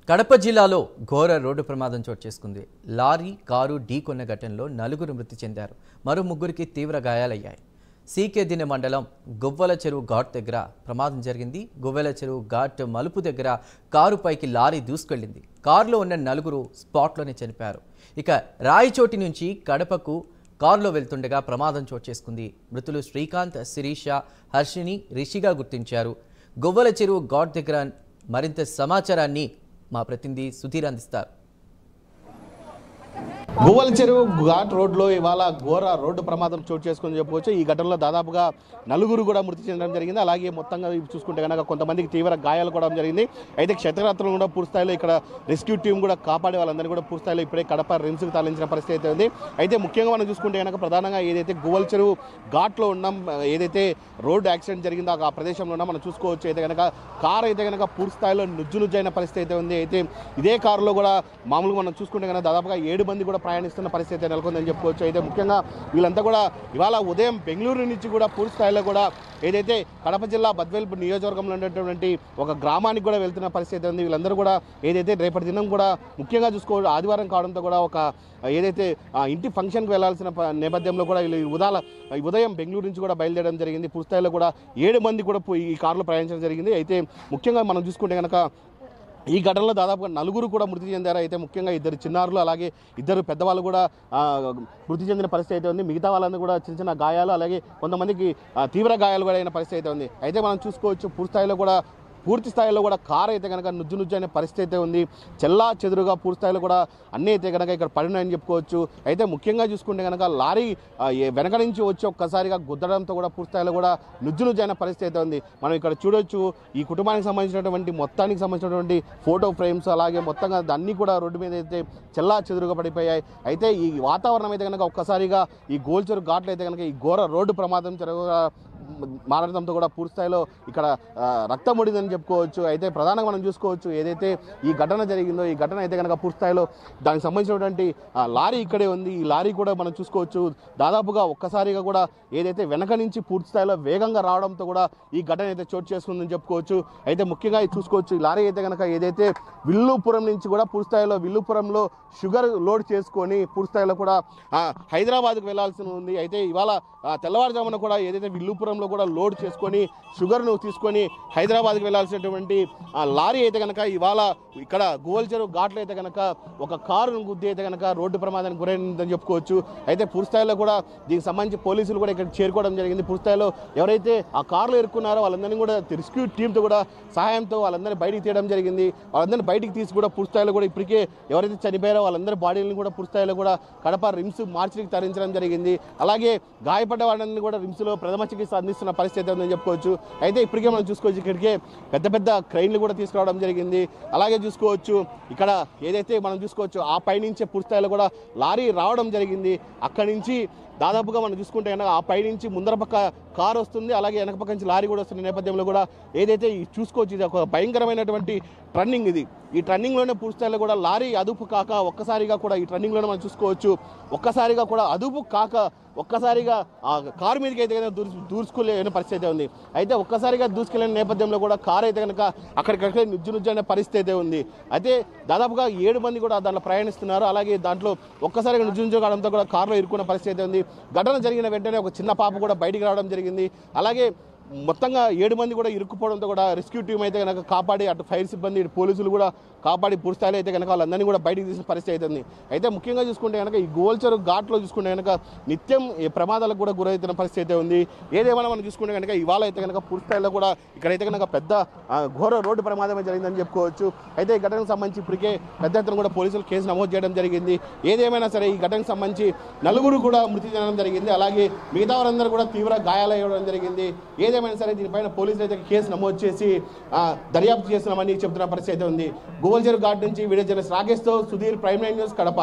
కడప జిల్లాలో ఘోర రోడ్డు ప్రమాదం చోటు చేసుకుంది. లారీ కారు ఢీకొన్న ఘటనలో 4 మృతి చెందారు. మరో 3కి తీవ్ర గాయాలయ్యాయి. సీకేదిన మండలం గువ్వల చెరువు ఘాట్ దగ్గర ప్రమాదం జరిగింది. గువ్వల చెరువు ఘాట్ మలుపు దగ్గర కారుపైకి లారీ దూసుకెళ్లింది. కారులో ఉన్న 4 స్పాట్లోనే చనిపోయారు. ఇక రాయచోటి నుంచి కడపకు కారులో వెళ్తుండగా ప్రమాదం చోటు చేసుకుంది. మృతులు శ్రీకాంత్, శిరీష, హర్షిని, రిషిగా గుర్తించారు. గువ్వల చెరువు ఘాట్ దగ్గర మరింత సమాచారాన్ని మా ప్రతినిధి సుధీర్ అందిస్తారు. గువ్వల చెరువు ఘాట్ రోడ్లో ఇవాళ ఘోర రోడ్డు ప్రమాదం చోటు చేసుకుని చెప్పవచ్చు. ఈ ఘటనలో దాదాపుగా 4 కూడా మృతి చెందడం జరిగింది. అలాగే మొత్తంగా చూసుకుంటే కనుక కొంతమందికి తీవ్ర గాయాలు కూడా జరిగింది. అయితే క్షతగాత్రులు కూడా పూర్తిస్థాయిలో ఇక్కడ రెస్క్యూ టీం కూడా కాపాడే వాళ్ళందరినీ కూడా పూర్తిస్థాయిలో ఇప్పుడే కడప రిమ్స్కి తరలించిన పరిస్థితి అయితే ఉంది. అయితే ముఖ్యంగా మనం చూసుకుంటే కనుక ప్రధానంగా ఏదైతే గువ్వల చెరువు ఘాట్లో ఉన్నాం, ఏదైతే రోడ్డు యాక్సిడెంట్ జరిగిందో ఆ ప్రదేశంలో ఉన్నాం మనం చూసుకోవచ్చు. అయితే కనుక కారు అయితే కనుక పూర్తిస్థాయిలో నుజ్జునుజ్జైన పరిస్థితి అయితే ఉంది. అయితే ఇదే కారులో కూడా మామూలుగా మనం చూసుకుంటే కనుక దాదాపుగా 7 మంది కూడా ప్రయాణిస్తున్న పరిస్థితి నెలకొందని చెప్పుకోవచ్చు. అయితే ముఖ్యంగా వీళ్ళంతా కూడా ఇవాళ ఉదయం బెంగళూరు నుంచి కూడా పూర్తి స్థాయిలో కూడా ఏదైతే కడప జిల్లా బద్వేల్ నియోజకవర్గంలో ఉన్నటువంటి ఒక గ్రామానికి కూడా వెళ్తున్న పరిస్థితి ఉంది. వీళ్ళందరూ కూడా ఏదైతే రేపటి దినం కూడా ముఖ్యంగా చూసుకోవాలి ఆదివారం కావడంతో కూడా ఒక ఏదైతే ఇంటి ఫంక్షన్కి వెళ్లాల్సిన నేపథ్యంలో కూడా ఉదయం బెంగళూరు నుంచి కూడా బయలుదేరడం జరిగింది. పూర్తి స్థాయిలో కూడా 7 మంది కూడా ఈ కారులో ప్రయాణించడం జరిగింది. అయితే ముఖ్యంగా మనం చూసుకుంటే కనుక ఈ ఘటనలో దాదాపుగా 4 కూడా మృతి చెందారు. అయితే ముఖ్యంగా 2 చిన్నారులు అలాగే 2 పెద్దవాళ్ళు కూడా మృతి చెందిన పరిస్థితి అయితే ఉంది. మిగతా వాళ్ళందరూ కూడా చిన్న చిన్న గాయాలు అలాగే కొంతమందికి తీవ్ర గాయాలు కూడా అయిన పరిస్థితి అయితే ఉంది. అయితే మనం చూసుకోవచ్చు పూర్తి స్థాయిలో కూడా కారు అయితే కనుక నుజ్జు అనే పరిస్థితి అయితే ఉంది. చెల్లా చెదురుగా పూర్తి స్థాయిలో కూడా అన్నీ అయితే కనుక ఇక్కడ పడినాయని చెప్పుకోవచ్చు. అయితే ముఖ్యంగా చూసుకుంటే కనుక లారీ వెనక నుంచి వచ్చి ఒక్కసారిగా గుద్దడంతో కూడా పూర్తి స్థాయిలో కూడా నుజ్జు అయిన పరిస్థితి అయితే ఉంది. మనం ఇక్కడ చూడొచ్చు ఈ కుటుంబానికి సంబంధించినటువంటి మొత్తానికి సంబంధించినటువంటి ఫోటో ఫ్రేమ్స్ అలాగే మొత్తంగా అన్నీ కూడా రోడ్డు మీద అయితే చెల్లా చెదురుగా పడిపోయాయి. అయితే ఈ వాతావరణం అయితే కనుక ఒక్కసారిగా ఈ గోల్చెరు ఘాట్లు అయితే కనుక ఈ ఘోర రోడ్డు ప్రమాదం మారడంతో కూడా పూర్తి స్థాయిలో ఇక్కడ రక్తం ఒడిందని చెప్పుకోవచ్చు. అయితే ప్రధానంగా మనం చూసుకోవచ్చు ఏదైతే ఈ ఘటన జరిగిందో ఈ ఘటన అయితే కనుక పూర్తి స్థాయిలో దానికి సంబంధించినటువంటి లారీ ఇక్కడే ఉంది. ఈ లారీ కూడా మనం చూసుకోవచ్చు దాదాపుగా ఒక్కసారిగా కూడా ఏదైతే వెనక నుంచి పూర్తి స్థాయిలో వేగంగా రావడంతో కూడా ఈ ఘటన అయితే చోటు చేసుకుందని చెప్పుకోవచ్చు. అయితే ముఖ్యంగా చూసుకోవచ్చు ఈ లారీ అయితే కనుక ఏదైతే విల్లుపురం నుంచి కూడా పూర్తి స్థాయిలో విల్లుపురంలో షుగర్ లోడ్ చేసుకొని పూర్తి స్థాయిలో కూడా హైదరాబాద్కు వెళ్లాల్సి ఉంది. అయితే ఇవాళ తెల్లవారుజామున కూడా ఏదైతే విల్లుపురంలో కూడా లోడ్ చేసుకొని షుగర్ను తీసుకొని హైదరాబాద్కి వెళ్లాల్సినటువంటి లారీ అయితే కనుక ఇవాళ ఇక్కడ గువ్వల చెరువు ఘాట్లో అయితే కనుక ఒక కారును గుద్ది అయితే కనుక రోడ్డు ప్రమాదానికి గురైందని చెప్పుకోవచ్చు. అయితే పూర్తిస్థాయిలో కూడా దీనికి సంబంధించి పోలీసులు కూడా ఇక్కడ చేరుకోవడం జరిగింది. పూర్తిస్థాయిలో ఎవరైతే ఆ కారులో ఇరుక్కున్నారో వాళ్ళందరినీ కూడా రెస్క్యూ టీంతో కూడా సహాయంతో వాళ్ళందరినీ బయటికి తీయడం జరిగింది. వాళ్ళందరినీ బయటికి తీసి కూడా పూర్తిస్థాయిలో కూడా ఇప్పటికే ఎవరైతే చనిపోయారో వాళ్ళందరి బాడీలను కూడా పూర్తిస్థాయిలో కూడా కడప రిమ్స్ మార్చికి తరలించడం జరిగింది. అలాగే గాయపడ్డ వాళ్ళని కూడా రిమ్స్లో ప్రథమ చికిత్స అందిస్తున్న పరిస్థితి ఉందని చెప్పుకోవచ్చు. అయితే ఇప్పటికే మనం చూసుకోవచ్చు ఇక్కడికే పెద్ద క్రైన్లు కూడా తీసుకురావడం జరిగింది. అలాగే చూసుకోవచ్చు ఇక్కడ ఏదైతే మనం చూసుకోవచ్చు ఆ పైనుంచే పూర్తిస్థాయిలో కూడా లారీ రావడం జరిగింది. అక్కడి నుంచి దాదాపుగా మనం చూసుకుంటే కనుక ఆ పైనుంచి ముందర పక్క కారు వస్తుంది అలాగే వెనక పక్క నుంచి లారీ కూడా వస్తున్న నేపథ్యంలో కూడా ఏదైతే చూసుకోవచ్చు ఇది ఒక భయంకరమైనటువంటి టర్నింగ్. ఈ టర్నింగ్లోనే పూర్తిస్థాయిలో కూడా లారీ అదుపు కాక ఒక్కసారిగా కూడా ఈ టర్నింగ్లోనే మనం చూసుకోవచ్చు ఒక్కసారిగా కూడా అదుపు కాక ఒక్కసారిగా ఆ కారు మీదకి అయితే కనుక దూసుకెళ్ళే పరిస్థితి ఉంది. అయితే ఒక్కసారిగా దూసుకెళ్ళిన నేపథ్యంలో కూడా కారు అయితే కనుక అక్కడికక్కడే నుజ్జు అనే పరిస్థితి అయితే ఉంది. అయితే దాదాపుగా 7 మంది కూడా దాంట్లో ప్రయాణిస్తున్నారు. అలాగే దాంట్లో ఒక్కసారిగా నుజ్జు కావడంతో కూడా కారులో ఇరుక్కున్న పరిస్థితి అయితే ఉంది. ఘటన జరిగిన వెంటనే ఒక చిన్న పాప కూడా బయటికి రావడం జరిగింది. అలాగే మొత్తంగా 7 మంది కూడా ఇరుక్కుపోవడంతో కూడా రెస్క్యూ టీం అయితే కనుక కాపాడి అటు ఫైర్ సిబ్బంది ఇటు పోలీసులు కూడా కాపాడి పూర్తిస్థాయిలో అయితే కనుక వాళ్ళందరినీ కూడా బయటికి తీసిన పరిస్థితి అవుతుంది. అయితే ముఖ్యంగా చూసుకుంటే కనుక ఈ గువ్వల చెరువు ఘాట్లో చూసుకుంటే కనుక నిత్యం ప్రమాదాలకు కూడా గురవుతున్న పరిస్థితి అయితే ఉంది. ఏదేమైనా మనం చూసుకుంటే కనుక ఇవాళ అయితే కనుక పూర్తిస్థాయిలో కూడా ఇక్కడైతే కనుక పెద్ద ఘోర రోడ్డు ప్రమాదమే జరిగిందని చెప్పుకోవచ్చు. అయితే ఈ ఘటనకు సంబంధించి ఇప్పటికే పెద్ద ఎత్తున కూడా పోలీసులు కేసు నమోదు చేయడం జరిగింది. ఏదేమైనా సరే ఈ ఘటనకు సంబంధించి 4 కూడా మృతి చెందడం జరిగింది. అలాగే మిగతా వారందరూ కూడా తీవ్ర గాయాలయ్యడం జరిగింది. ఏదేమైనా సరే దీనిపైన పోలీసులు అయితే కేసు నమోదు చేసి దర్యాప్తు చేస్తున్నామని చెబుతున్న పరిస్థితి అయితే ఉంది. గువ్వల చెరువు ఘాట్ నుంచి వీడియో జర్నలిస్ట్ రాకేష్తో సుధీర్, ప్రైమ్ 9 న్యూస్, కడప.